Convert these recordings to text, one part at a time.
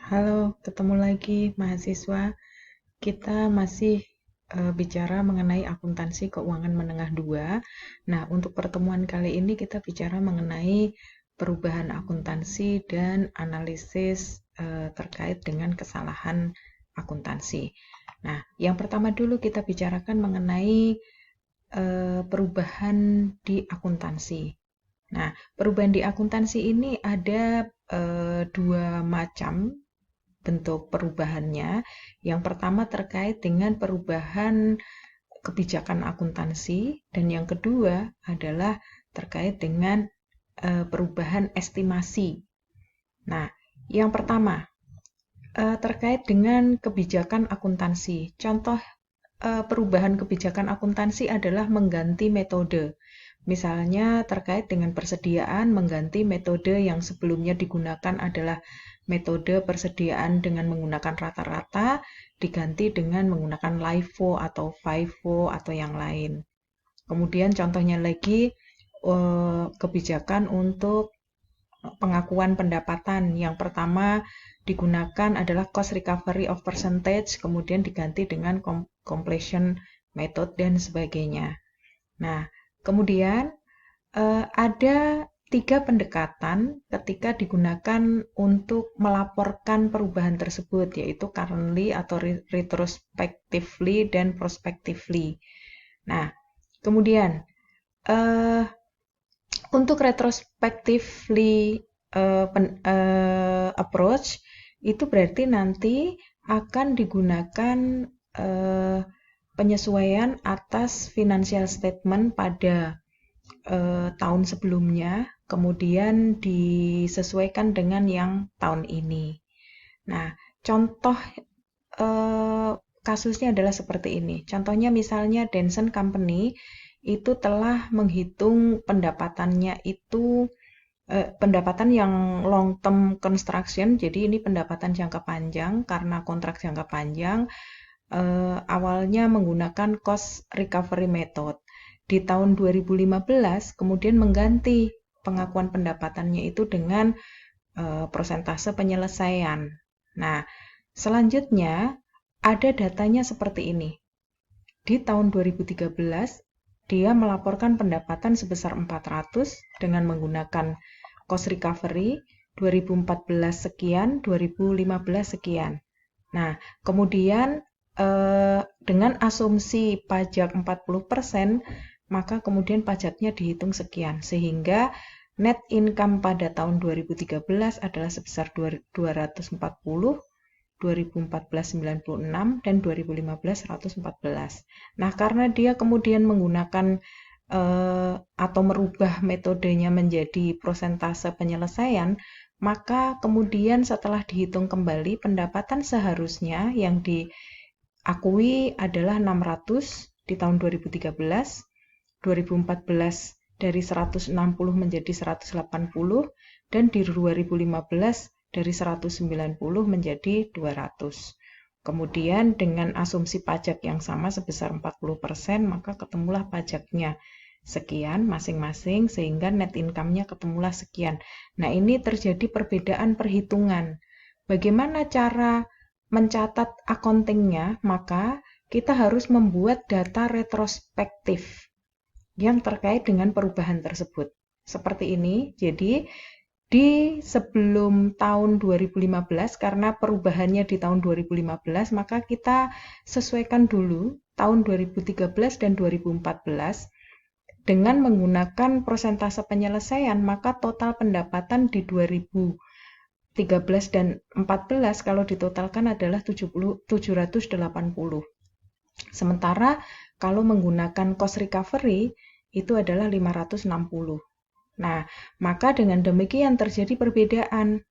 Halo, ketemu lagi mahasiswa. Kita masih bicara mengenai akuntansi keuangan menengah 2. Nah, untuk pertemuan kali ini kita bicara mengenai perubahan akuntansi dan analisis terkait dengan kesalahan akuntansi. Nah, yang pertama dulu kita bicarakan mengenai perubahan di akuntansi. Nah, perubahan di akuntansi ini ada dua macam bentuk perubahannya. Yang pertama terkait dengan perubahan kebijakan akuntansi dan yang kedua adalah terkait dengan perubahan estimasi. Nah, yang pertama terkait dengan kebijakan akuntansi. Contoh perubahan kebijakan akuntansi adalah mengganti metode. Misalnya terkait dengan persediaan, mengganti metode yang sebelumnya digunakan adalah metode persediaan dengan menggunakan rata-rata, diganti dengan menggunakan LIFO atau FIFO atau yang lain. Kemudian contohnya lagi kebijakan untuk pengakuan pendapatan. Yang pertama digunakan adalah cost recovery of percentage, kemudian diganti dengan completion method dan sebagainya. Nah, kemudian ada tiga pendekatan ketika digunakan untuk melaporkan perubahan tersebut, yaitu currently atau retrospectively dan prospectively. Nah, kemudian untuk retrospectively approach itu berarti nanti akan digunakan penyesuaian atas financial statement pada tahun sebelumnya, kemudian disesuaikan dengan yang tahun ini. Nah, contoh kasusnya adalah seperti ini. Contohnya misalnya Denson Company itu telah menghitung pendapatannya itu pendapatan yang long term construction, jadi ini pendapatan jangka panjang karena kontrak jangka panjang, awalnya menggunakan cost recovery method. Di tahun 2015 kemudian mengganti pengakuan pendapatannya itu dengan persentase penyelesaian. Nah, selanjutnya ada datanya seperti ini. Di tahun 2013 dia melaporkan pendapatan sebesar 400 dengan menggunakan cost recovery 2014 sekian, 2015 sekian. Nah, kemudian dengan asumsi pajak 40%, maka kemudian pajaknya dihitung sekian, sehingga net income pada tahun 2013 adalah sebesar 240, 2014 96, dan 2015 114. Nah, karena dia kemudian menggunakan atau merubah metodenya menjadi persentase penyelesaian, maka kemudian setelah dihitung kembali pendapatan seharusnya yang diakui adalah 600 di tahun 2013, 2014 dari 160 menjadi 180, dan di 2015 dari 190 menjadi 200. Kemudian dengan asumsi pajak yang sama sebesar 40%, maka ketemulah pajaknya sekian masing-masing sehingga net income-nya ketemulah sekian. Nah, ini terjadi perbedaan perhitungan. Bagaimana cara mencatat accounting-nya? Maka kita harus membuat data retrospektif yang terkait dengan perubahan tersebut. Seperti ini. Jadi, di sebelum tahun 2015, karena perubahannya di tahun 2015, maka kita sesuaikan dulu tahun 2013 dan 2014 dengan menggunakan persentase penyelesaian, maka total pendapatan di 2013 dan 14 kalau ditotalkan adalah 780. Sementara kalau menggunakan cost recovery itu adalah 560. Nah, maka dengan demikian terjadi perbedaan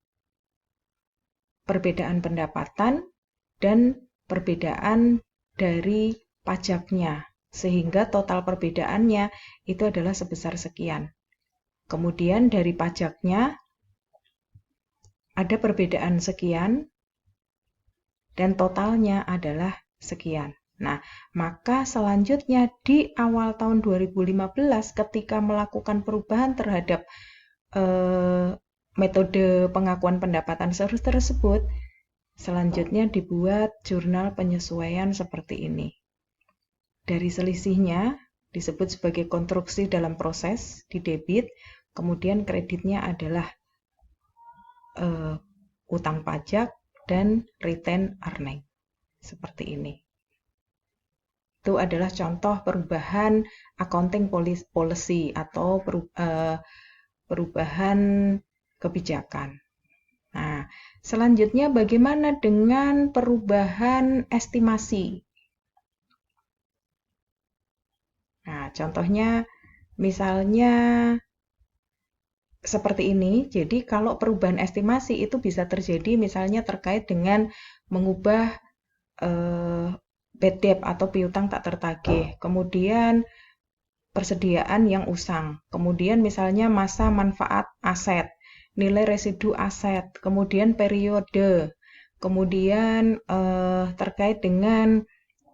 pendapatan dan perbedaan dari pajaknya. Sehingga total perbedaannya itu adalah sebesar sekian. Kemudian dari pajaknya ada perbedaan sekian dan totalnya adalah sekian. Nah, maka selanjutnya di awal tahun 2015 ketika melakukan perubahan terhadap metode pengakuan pendapatan tersebut, Selanjutnya dibuat jurnal penyesuaian seperti ini. Dari selisihnya disebut sebagai konstruksi dalam proses di debit, kemudian kreditnya adalah utang pajak dan retain earning. Seperti ini. Itu adalah contoh perubahan accounting policy atau perubahan kebijakan. Nah, selanjutnya bagaimana dengan perubahan estimasi? Nah, contohnya misalnya seperti ini. Jadi kalau perubahan estimasi itu bisa terjadi misalnya terkait dengan mengubah bad debt atau piutang tak tertagih. Kemudian persediaan yang usang. Kemudian misalnya masa manfaat aset, nilai residu aset, kemudian periode. Kemudian terkait dengan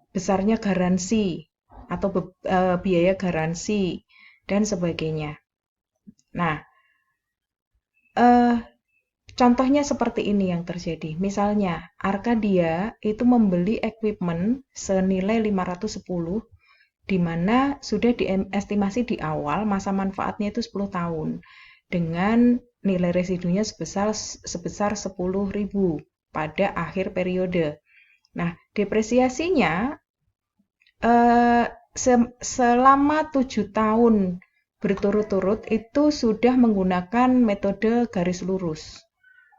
besarnya garansi atau biaya garansi dan sebagainya. Nah, contohnya seperti ini yang terjadi. Misalnya, Arcadia itu membeli equipment senilai 510, di mana sudah diestimasi di awal masa manfaatnya itu 10 tahun, dengan nilai residunya sebesar 10.000 pada akhir periode. Nah, depresiasinya selama 7 tahun berturut-turut itu sudah menggunakan metode garis lurus.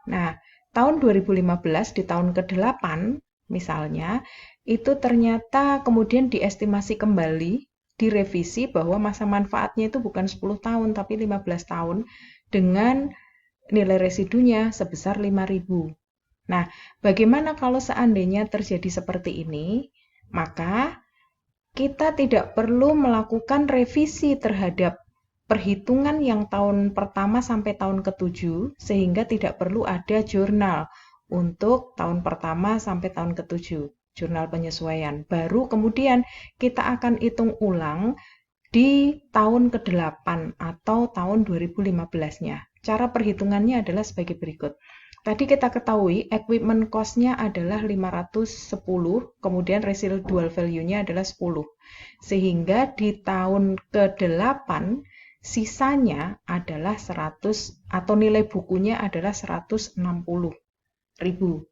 Nah, tahun 2015 di tahun ke-8 misalnya, itu ternyata kemudian diestimasi kembali, direvisi bahwa masa manfaatnya itu bukan 10 tahun tapi 15 tahun dengan nilai residunya sebesar 5.000. Nah, bagaimana kalau seandainya terjadi seperti ini? Maka kita tidak perlu melakukan revisi terhadap perhitungan yang tahun pertama sampai tahun ke-7, sehingga tidak perlu ada jurnal untuk tahun pertama sampai tahun ke-7, jurnal penyesuaian. Baru kemudian kita akan hitung ulang di tahun ke-8 atau tahun 2015-nya. Cara perhitungannya adalah sebagai berikut. Tadi kita ketahui equipment cost-nya adalah 510, kemudian residual value-nya adalah 10. Sehingga di tahun ke-8 sisanya adalah 100 atau nilai bukunya adalah 160.000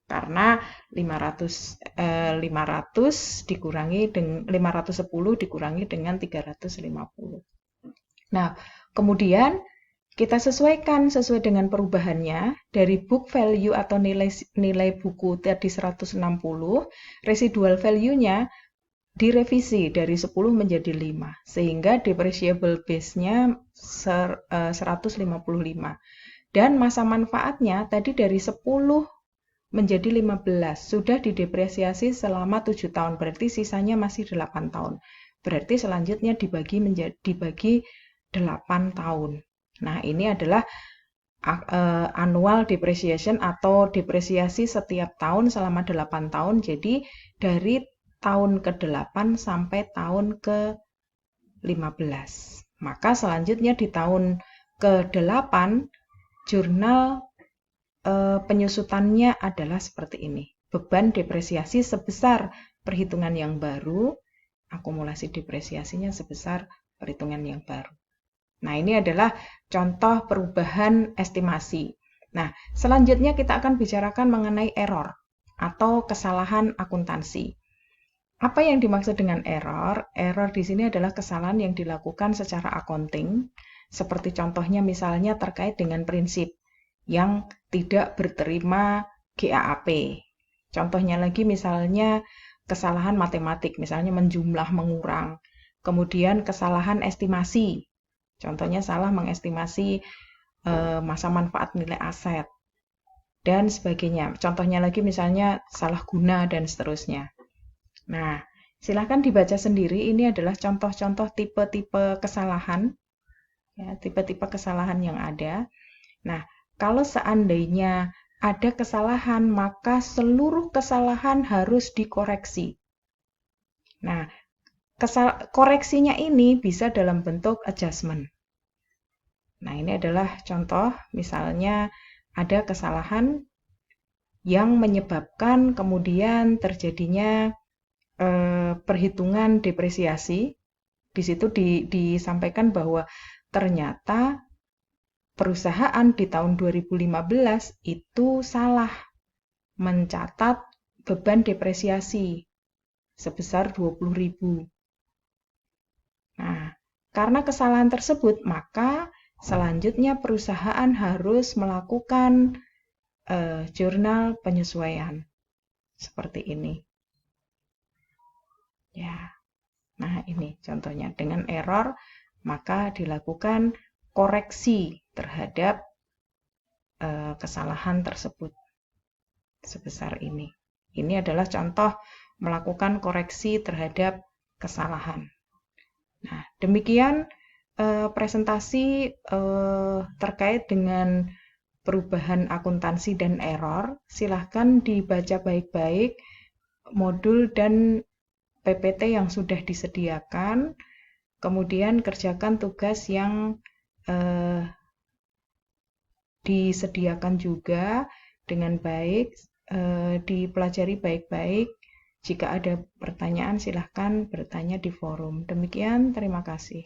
karena 510 dikurangi dengan 350. Nah, kemudian kita sesuaikan sesuai dengan perubahannya dari book value atau nilai buku tadi 160, residual value-nya direvisi dari 10 menjadi 5, sehingga depreciable base-nya 155. Dan masa manfaatnya tadi dari 10 menjadi 15, sudah didepresiasi selama 7 tahun, berarti sisanya masih 8 tahun. Berarti selanjutnya dibagi 8 tahun. Nah, ini adalah annual depreciation atau depresiasi setiap tahun selama 8 tahun. Jadi dari tahun ke-8 sampai tahun ke-15. Maka selanjutnya di tahun ke-8 jurnal penyusutannya adalah seperti ini. Beban depresiasi sebesar perhitungan yang baru, akumulasi depresiasinya sebesar perhitungan yang baru. Nah, ini adalah contoh perubahan estimasi. Nah, selanjutnya kita akan bicarakan mengenai error atau kesalahan akuntansi. Apa yang dimaksud dengan error? Error di sini adalah kesalahan yang dilakukan secara accounting, seperti contohnya misalnya terkait dengan prinsip yang tidak berterima GAAP. Contohnya lagi misalnya kesalahan matematik, misalnya menjumlah mengurang. Kemudian kesalahan estimasi, contohnya salah mengestimasi masa manfaat nilai aset, dan sebagainya. Contohnya lagi misalnya salah guna dan seterusnya. Nah, silakan dibaca sendiri. Ini adalah contoh-contoh tipe-tipe kesalahan, ya, tipe-tipe kesalahan yang ada. Nah, kalau seandainya ada kesalahan, maka seluruh kesalahan harus dikoreksi. Nah, koreksinya ini bisa dalam bentuk adjustment. Nah, ini adalah contoh, misalnya ada kesalahan yang menyebabkan kemudian terjadinya perhitungan depresiasi. Di situ disampaikan bahwa ternyata perusahaan di tahun 2015 itu salah mencatat beban depresiasi sebesar 20.000. Nah, karena kesalahan tersebut, maka selanjutnya perusahaan harus melakukan jurnal penyesuaian seperti ini. Ya. Nah, ini contohnya dengan error, maka dilakukan koreksi terhadap kesalahan tersebut sebesar ini. Ini adalah contoh melakukan koreksi terhadap kesalahan. Nah, demikian presentasi terkait dengan perubahan akuntansi dan error. Silahkan dibaca baik-baik modul dan PPT yang sudah disediakan. Kemudian kerjakan tugas yang disediakan juga dengan baik, dipelajari baik-baik. Jika ada pertanyaan, silahkan bertanya di forum. Demikian, terima kasih.